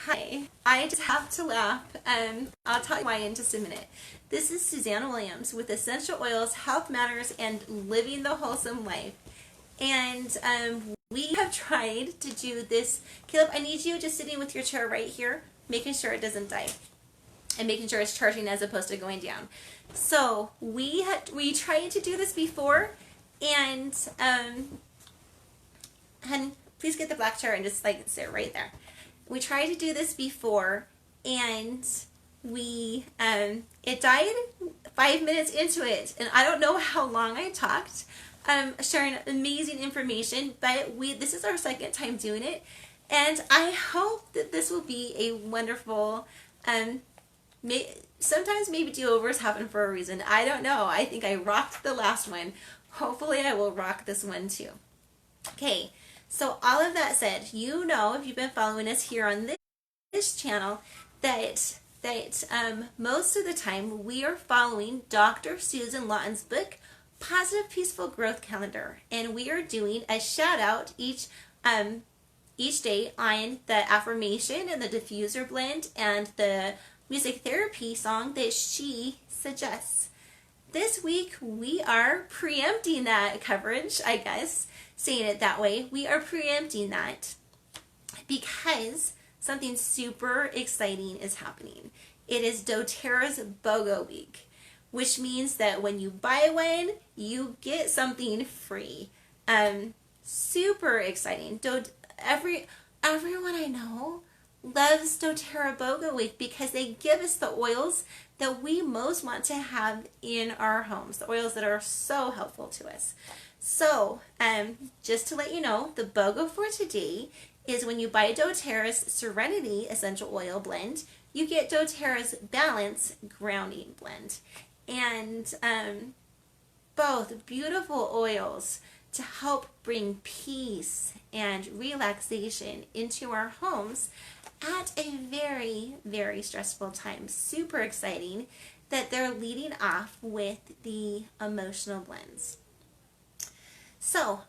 Hi, I just have to laugh. I'll tell you why in just a minute. This is Suzanne Williams with Essential Oils, Health Matters, and Living the Wholesome Life. And we have tried to do this. Caleb, I need you just sitting with your chair right here, making sure it doesn't die, and making sure it's charging as opposed to going down. So we tried to do this before, and honey, please get the black chair and just like sit right there. We tried to do this before, and we it died 5 minutes into it, and I don't know how long I talked, sharing amazing information. But this is our second time doing it, and I hope that this will be a wonderful. Sometimes maybe do-overs happen for a reason. I don't know. I think I rocked the last one. Hopefully, I will rock this one too. Okay. So all of that said, you know, if you've been following us here on this channel, that most of the time we are following Dr. Susan Lawton's book, Positive Peaceful Growth Calendar, and we are doing a shout out each day on the affirmation and the diffuser blend and the music therapy song that she suggests. This week we are preempting that coverage, I guess, saying it that way. We are preempting that because something super exciting is happening. It is doTERRA's BOGO week, which means that when you buy one, you get something free. Super exciting. Everyone I know loves doTERRA BOGO week because they give us the oils that we most want to have in our homes, the oils that are so helpful to us. So, just to let you know, the BOGO for today is when you buy doTERRA's Serenity Essential Oil Blend, you get doTERRA's Balance Grounding Blend. And both beautiful oils to help bring peace and relaxation into our homes at a very, very stressful time. Super exciting that they're leading off with the emotional blends. So,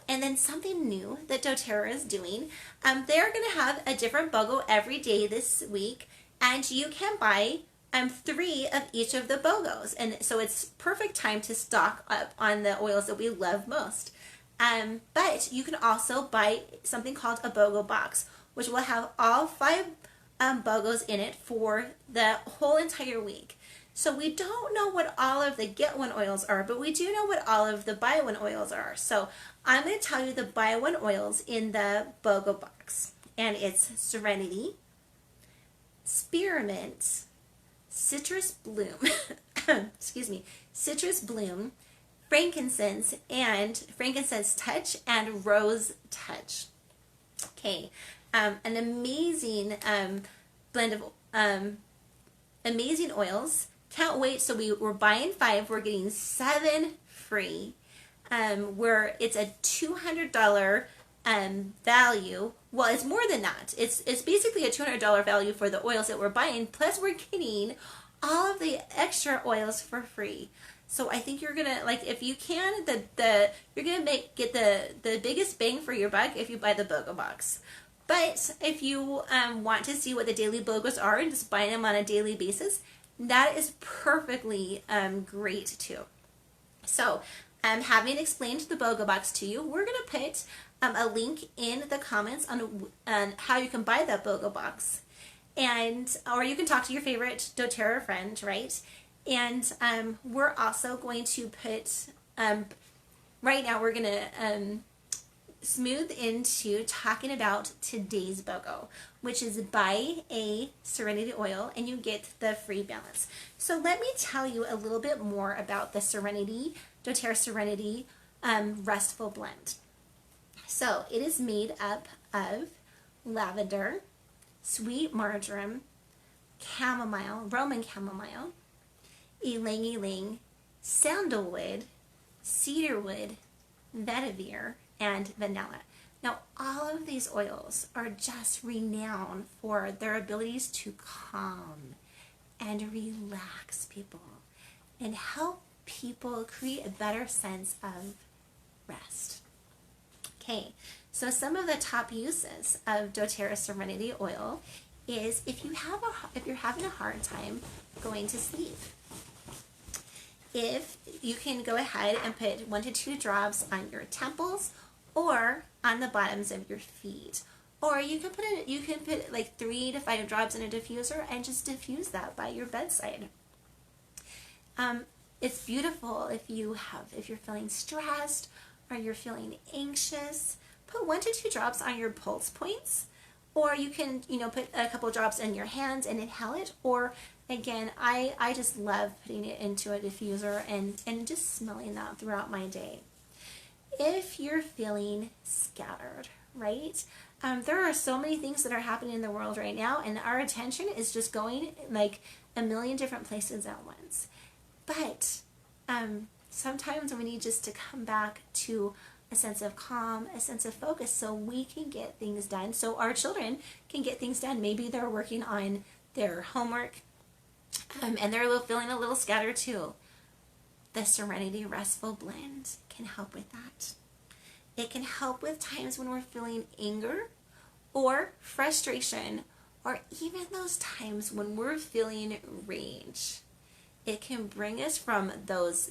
and then something new that doTERRA is doing. They're going to have a different BOGO every day this week, and you can buy 3 of each of the BOGOs. And so it's perfect time to stock up on the oils that we love most. But you can also buy something called a BOGO box, which will have all 5 BOGOs in it for the whole entire week. So we don't know what all of the get one oils are, but we do know what all of the buy one oils are. So I'm going to tell you the buy one oils in the BOGO box. And it's Serenity, Spearmint, Citrus Bloom, excuse me, Citrus Bloom, Frankincense, and Frankincense Touch, and Rose Touch. Okay, an amazing blend of amazing oils. Can't wait. So we're buying 5. We're getting 7 free. Where it's a $200 value. Well, it's more than that. It's basically a $200 value for the oils that we're buying. Plus, we're getting all of the extra oils for free. So I think you're gonna, like, if you can, you're gonna get the biggest bang for your buck if you buy the BOGO box. But if you want to see what the daily BOGOs are and just buy them on a daily basis, that is perfectly great too. So, having explained the BOGO box to you, we're going to put a link in the comments on how you can buy that BOGO box. Or you can talk to your favorite doTERRA friend, right? And we're also going to put, right now we're going to smooth into talking about today's BOGO, which is buy a Serenity oil and you get the free balance. So let me tell you a little bit more about the doTERRA Serenity Restful Blend. So it is made up of lavender, sweet marjoram, chamomile, Roman chamomile, ylang ylang, sandalwood, cedarwood, vetiver, and vanilla. Now, all of these oils are just renowned for their abilities to calm and relax people and help people create a better sense of rest. Okay, so some of the top uses of doTERRA Serenity Oil is if you're having a hard time going to sleep. If you can go ahead and put 1 to 2 drops on your temples or on the bottoms of your feet. Or you can put like 3 to 5 drops in a diffuser and just diffuse that by your bedside. It's beautiful if you're feeling stressed or you're feeling anxious. Put 1 to 2 drops on your pulse points, or you can put a couple drops in your hands and inhale it. Or again, I just love putting it into a diffuser and just smelling that throughout my day. If you're feeling scattered, right? There are so many things that are happening in the world right now, and our attention is just going like a million different places at once. But sometimes we need just to come back to a sense of calm, a sense of focus, so we can get things done, so our children can get things done. Maybe they're working on their homework, and they're feeling a little scattered too. The Serenity Restful Blend can help with that. It can help with times when we're feeling anger or frustration, or even those times when we're feeling rage. It can bring us from those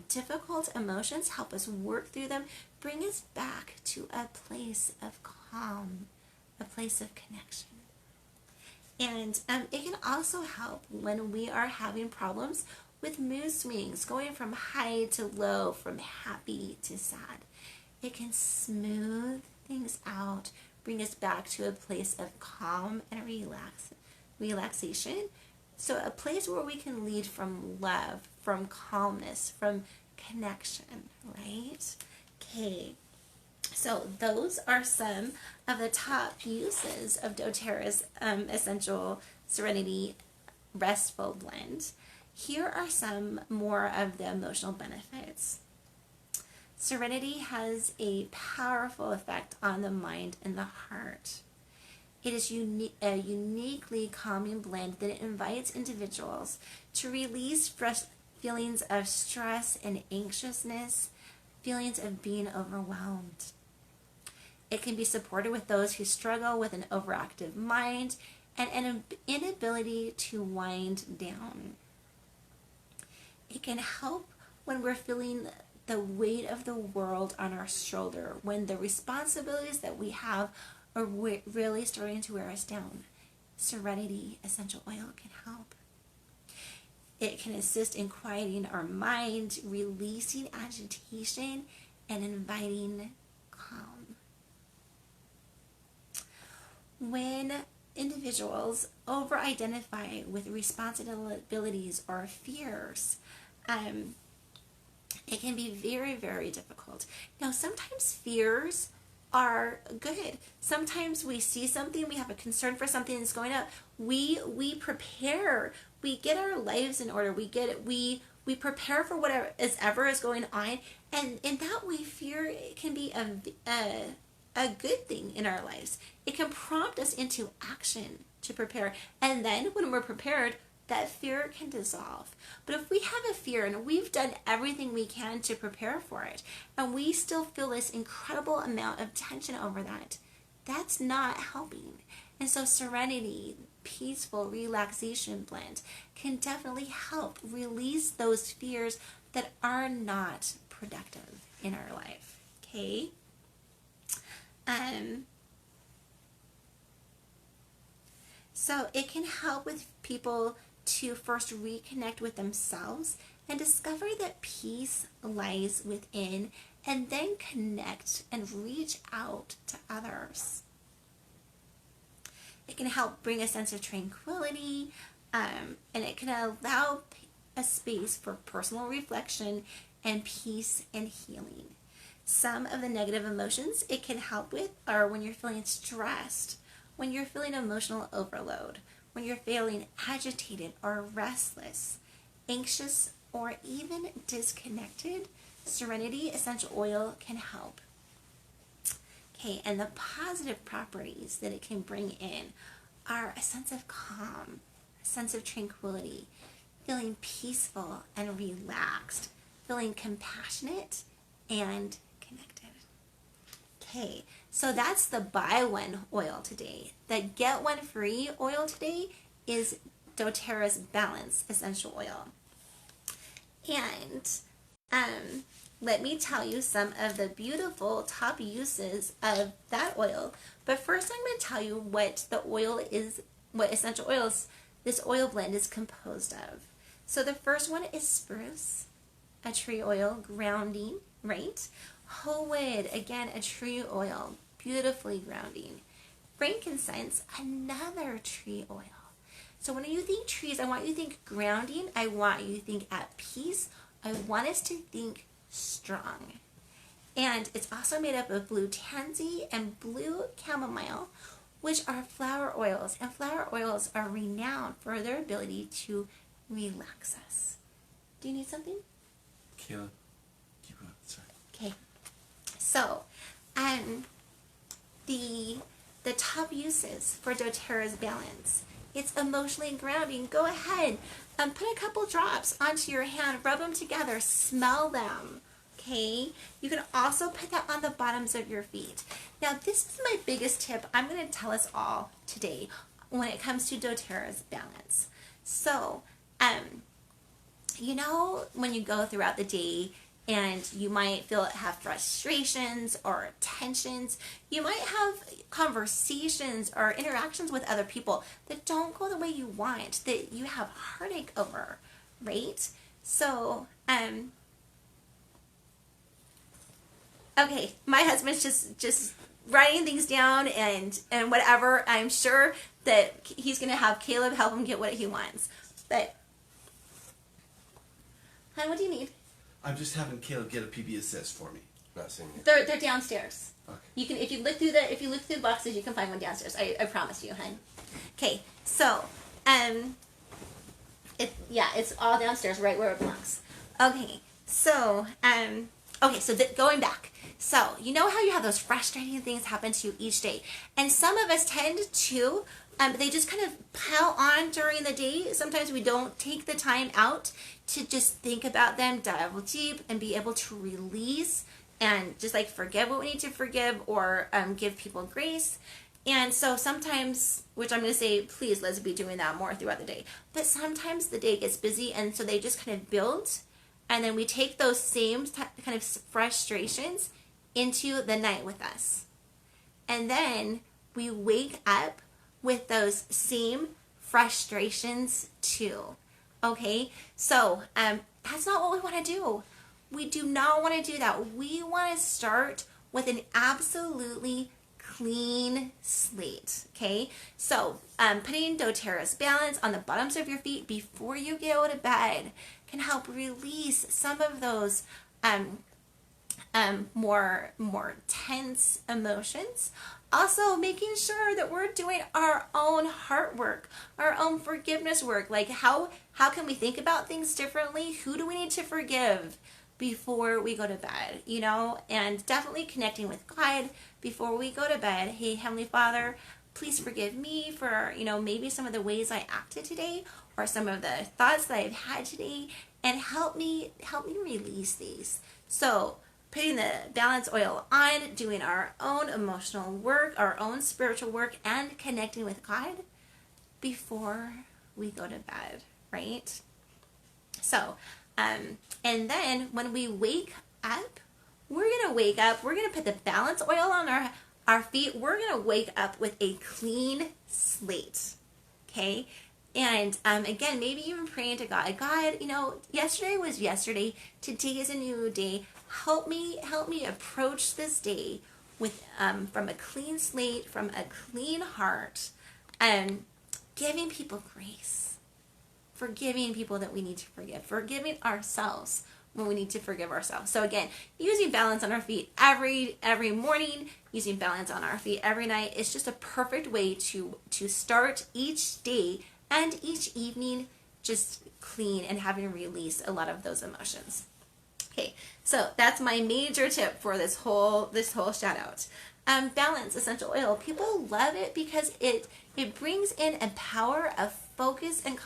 difficult emotions, help us work through them, bring us back to a place of calm, a place of connection. And it can also help when we are having problems with mood swings, going from high to low, from happy to sad. It can smooth things out, bring us back to a place of calm and relaxation. So a place where we can lead from love, from calmness, from connection, right? Okay, so those are some of the top uses of doTERRA's Essential Serenity Restful Blend. Here are some more of the emotional benefits. Serenity has a powerful effect on the mind and the heart. It is a uniquely calming blend that invites individuals to release feelings of stress and anxiousness, feelings of being overwhelmed. It can be supported with those who struggle with an overactive mind and an inability to wind down. It can help when we're feeling the weight of the world on our shoulder, when the responsibilities that we have are really starting to wear us down. Serenity Essential Oil can help. It can assist in quieting our mind, releasing agitation, and inviting calm. When individuals over-identify with responsibilities or fears, it can be very, very difficult. Now, sometimes fears are good. Sometimes we see something, we have a concern for something that's going up. We prepare. We get our lives in order. We prepare for whatever is going on, and in that way, fear can be a good thing in our lives. It can prompt us into action to prepare, and then when we're prepared, that fear can dissolve. But if we have a fear and we've done everything we can to prepare for it, and we still feel this incredible amount of tension over that, that's not helping. And so Serenity Peaceful Relaxation Blend can definitely help release those fears that are not productive in our life. Okay? So it can help with people to first reconnect with themselves and discover that peace lies within, and then connect and reach out to others. It can help bring a sense of tranquility, and it can allow a space for personal reflection and peace and healing. Some of the negative emotions it can help with are when you're feeling stressed, when you're feeling emotional overload, when you're feeling agitated or restless, anxious, or even disconnected. Serenity Essential Oil can help. Okay, and the positive properties that it can bring in are a sense of calm, a sense of tranquility, feeling peaceful and relaxed, feeling compassionate and connected. Okay, So that's the buy one oil today. The get one free oil today is doTERRA's Balance Essential Oil. And let me tell you some of the beautiful top uses of that oil. But first I'm going to tell you what the oil is, what essential oils this oil blend is composed of. So the first one is spruce, a tree oil, grounding, right? Whole wood, again, a tree oil, beautifully grounding. Frankincense, another tree oil. So when you think trees, I want you to think grounding. I want you to think at peace. I want us to think strong. And it's also made up of blue tansy and blue chamomile, which are flower oils. And flower oils are renowned for their ability to relax us. Do you need something? Kayla, keep going. Sorry. Okay. So, the top uses for doTERRA's Balance. It's emotionally grounding. Go ahead, put a couple drops onto your hand, rub them together, smell them. Okay. You can also put that on the bottoms of your feet. Now, this is my biggest tip I'm going to tell us all today when it comes to doTERRA's Balance. So, you know, when you go throughout the day and you might have frustrations or tensions, you might have conversations or interactions with other people that don't go the way you want, that you have heartache over, right? So, okay, my husband's just writing things down and whatever. I'm sure that he's going to have Caleb help him get what he wants. But, hon, what do you need? I'm just having Caleb get a PB assist for me. Not seeing it. They're downstairs. Okay. You can, if you look through the boxes, you can find one downstairs. I promise you, hon. Okay, so it's all downstairs, right where it belongs. Okay, so going back. So you know how you have those frustrating things happen to you each day, and some of us tend to. They just kind of pile on during the day. Sometimes we don't take the time out to just think about them, dive deep, and be able to release and just like forgive what we need to forgive, or give people grace. And so sometimes, which I'm going to say, please, let's be doing that more throughout the day. But sometimes the day gets busy, and so they just kind of build. And then we take those same kind of frustrations into the night with us. And then we wake up with those same frustrations too. Okay? So, that's not what we want to do. We do not want to do that. We want to start with an absolutely clean slate. Okay? So, putting doTERRA's Balance on the bottoms of your feet before you go to bed can help release some of those more tense emotions. Also, making sure that we're doing our own heart work, our own forgiveness work. Like how can we think about things differently? Who do we need to forgive before we go to bed? You know, and definitely connecting with God before we go to bed. Hey, Heavenly Father, please forgive me for, maybe some of the ways I acted today, or some of the thoughts that I've had today, and help me release these. So, putting the balance oil on, doing our own emotional work, our own spiritual work, and connecting with God before we go to bed, right? So, and then when we wake up, we're going to put the balance oil on our feet. We're going to wake up with a clean slate, okay? And again, maybe even praying to God. God, yesterday was yesterday. Today is a new day. Help me approach this day with from a clean slate, from a clean heart, and giving people grace, forgiving people that we need to forgive, forgiving ourselves when we need to forgive ourselves. So again, using balance on our feet every morning, using balance on our feet every night is just a perfect way to start each day and each evening just clean and having released a lot of those emotions. Okay, so that's my major tip for this whole shout out. Balance essential oil. People love it because it brings in a power of focus and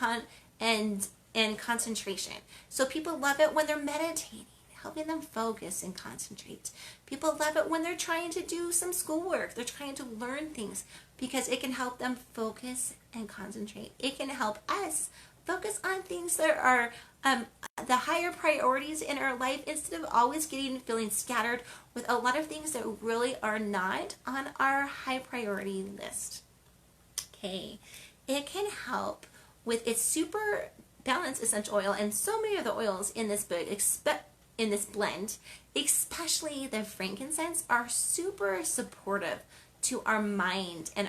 concentration. So people love it when they're meditating. helping them focus and concentrate. People love it when they're trying to do some schoolwork, they're trying to learn things, because it can help them focus and concentrate. It can help us focus on things that are the higher priorities in our life, instead of always feeling scattered with a lot of things that really are not on our high priority list. Okay, it can help with its super balanced essential oil, and so many of the oils in this book, in this blend, especially the frankincense, are super supportive to our mind and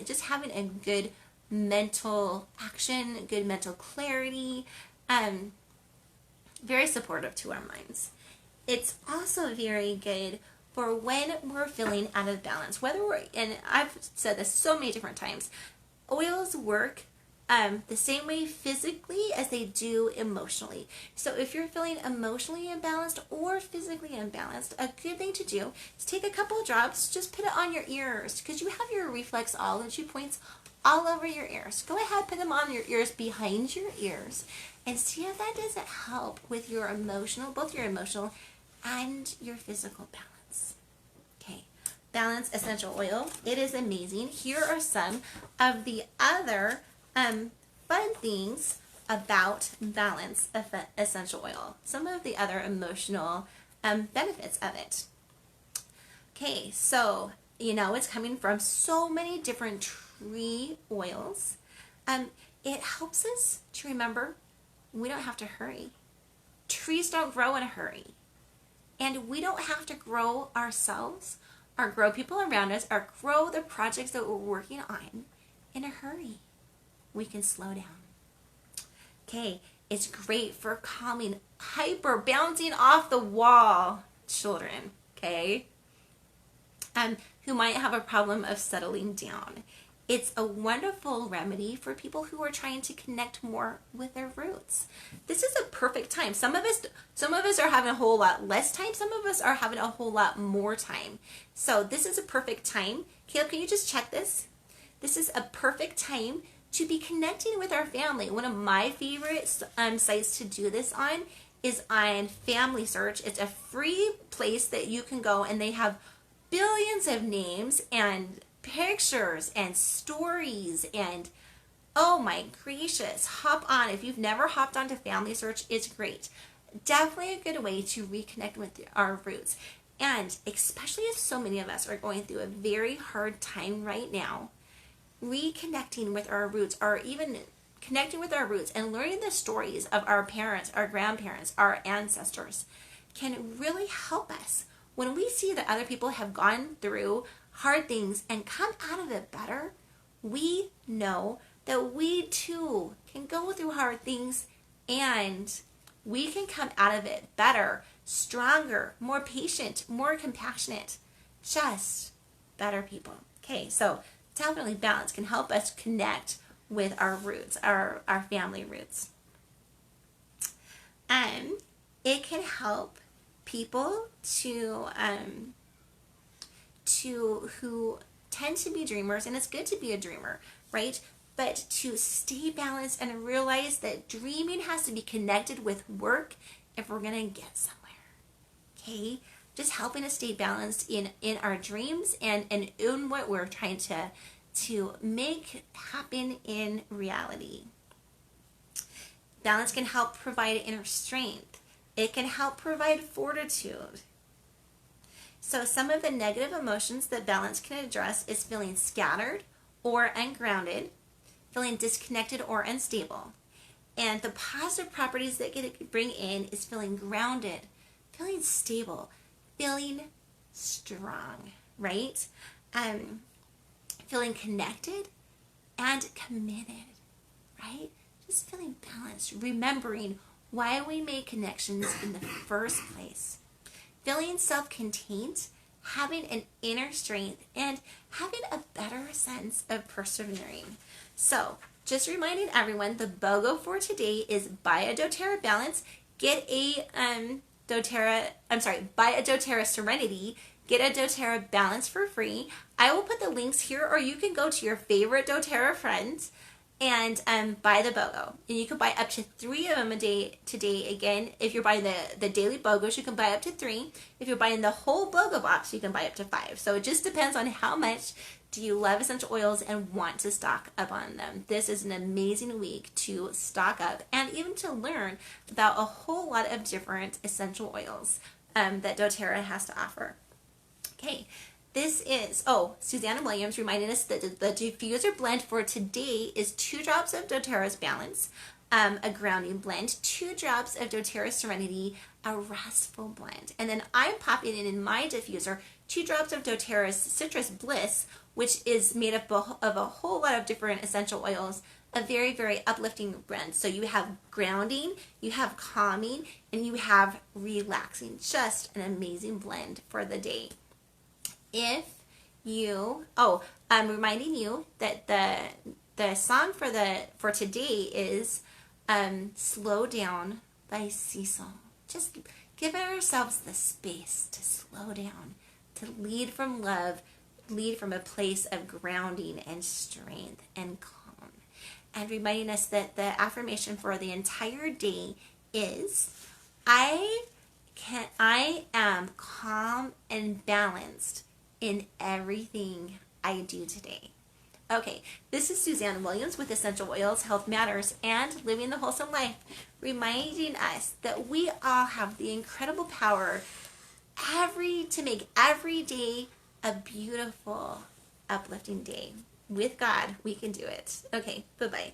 just having a good mental action, good mental clarity, very supportive to our minds. It's also very good for when we're feeling out of balance, and I've said this so many different times, oils work the same way physically as they do emotionally. So if you're feeling emotionally imbalanced or physically imbalanced, a good thing to do is take a couple of drops, just put it on your ears, because you have your reflexology points all over your ears. Go ahead, put them on your ears, behind your ears, and see if that doesn't help with your both your emotional and your physical balance. Okay, Balance Essential Oil. It is amazing. Here are some of the other fun things about Balance Essential Oil. Some of the other emotional benefits of it. Okay, so it's coming from so many different tree oils. It helps us to remember we don't have to hurry. Trees don't grow in a hurry. And we don't have to grow ourselves, or grow people around us, or grow the projects that we're working on in a hurry. We can slow down. Okay, it's great for calming, bouncing off the wall children, okay, who might have a problem of settling down. It's a wonderful remedy for people who are trying to connect more with their roots. This is a perfect time. Some of us are having a whole lot less time. Some of us are having a whole lot more time. So this is a perfect time. Caleb, can you just check this? This is a perfect time to be connecting with our family. One of my favorite sites to do this on is on Family Search. It's a free place that you can go, and they have billions of names and pictures and stories, and oh my gracious, hop on. If you've never hopped onto Family Search, it's great. Definitely a good way to reconnect with our roots. And especially if so many of us are going through a very hard time right now, reconnecting with our roots, or even connecting with our roots and learning the stories of our parents, our grandparents, our ancestors, can really help us. When we see that other people have gone through hard things and come out of it better, we know that we too can go through hard things and we can come out of it better, stronger, more patient, more compassionate, just better people. Okay, so definitely balance can help us connect with our roots, our family roots. It can help people who tend to be dreamers, and it's good to be a dreamer, right? But to stay balanced and realize that dreaming has to be connected with work if we're gonna get somewhere. Okay, just helping us stay balanced in our dreams and in what we're trying to make happen in reality. Balance can help provide inner strength. It can help provide fortitude. So some of the negative emotions that balance can address is feeling scattered or ungrounded, feeling disconnected or unstable. And the positive properties that it bring in is feeling grounded, feeling stable, feeling strong, right? Feeling connected and committed, right? Just feeling balanced, remembering why we made connections in the first place. Feeling self-contained, having an inner strength, and having a better sense of persevering. So, just reminding everyone, the BOGO for today is buy a doTERRA Balance, buy a doTERRA Serenity, get a doTERRA Balance for free. I will put the links here, or you can go to your favorite doTERRA friends and buy the BOGO. And you can buy up to 3 of them a day today. Again, if you're buying the daily BOGOs, you can buy up to 3. If you're buying the whole BOGO box, you can buy up to 5. So it just depends on how much do you love essential oils and want to stock up on them. This is an amazing week to stock up and even to learn about a whole lot of different essential oils that doTERRA has to offer. Okay, this is, Suzanne Williams reminding us that the diffuser blend for today is 2 drops of doTERRA's Balance, a grounding blend, 2 drops of doTERRA Serenity, a restful blend. And then I'm popping in my diffuser 2 drops of doTERRA's Citrus Bliss, which is made up of a whole lot of different essential oils, a very, very uplifting blend. So you have grounding, you have calming, and you have relaxing. Just an amazing blend for the day. If you, I'm reminding you that the song for today is Slow Down by Cecil. Just give ourselves the space to slow down, to lead from love, lead from a place of grounding and strength and calm. And reminding us that the affirmation for the entire day is, I am calm and balanced in everything I do today. Okay, this is Suzanne Williams with Essential Oils, Health Matters, and Living the Wholesome Life, reminding us that we all have the incredible power to make every day a beautiful, uplifting day. With God, we can do it. Okay, bye-bye.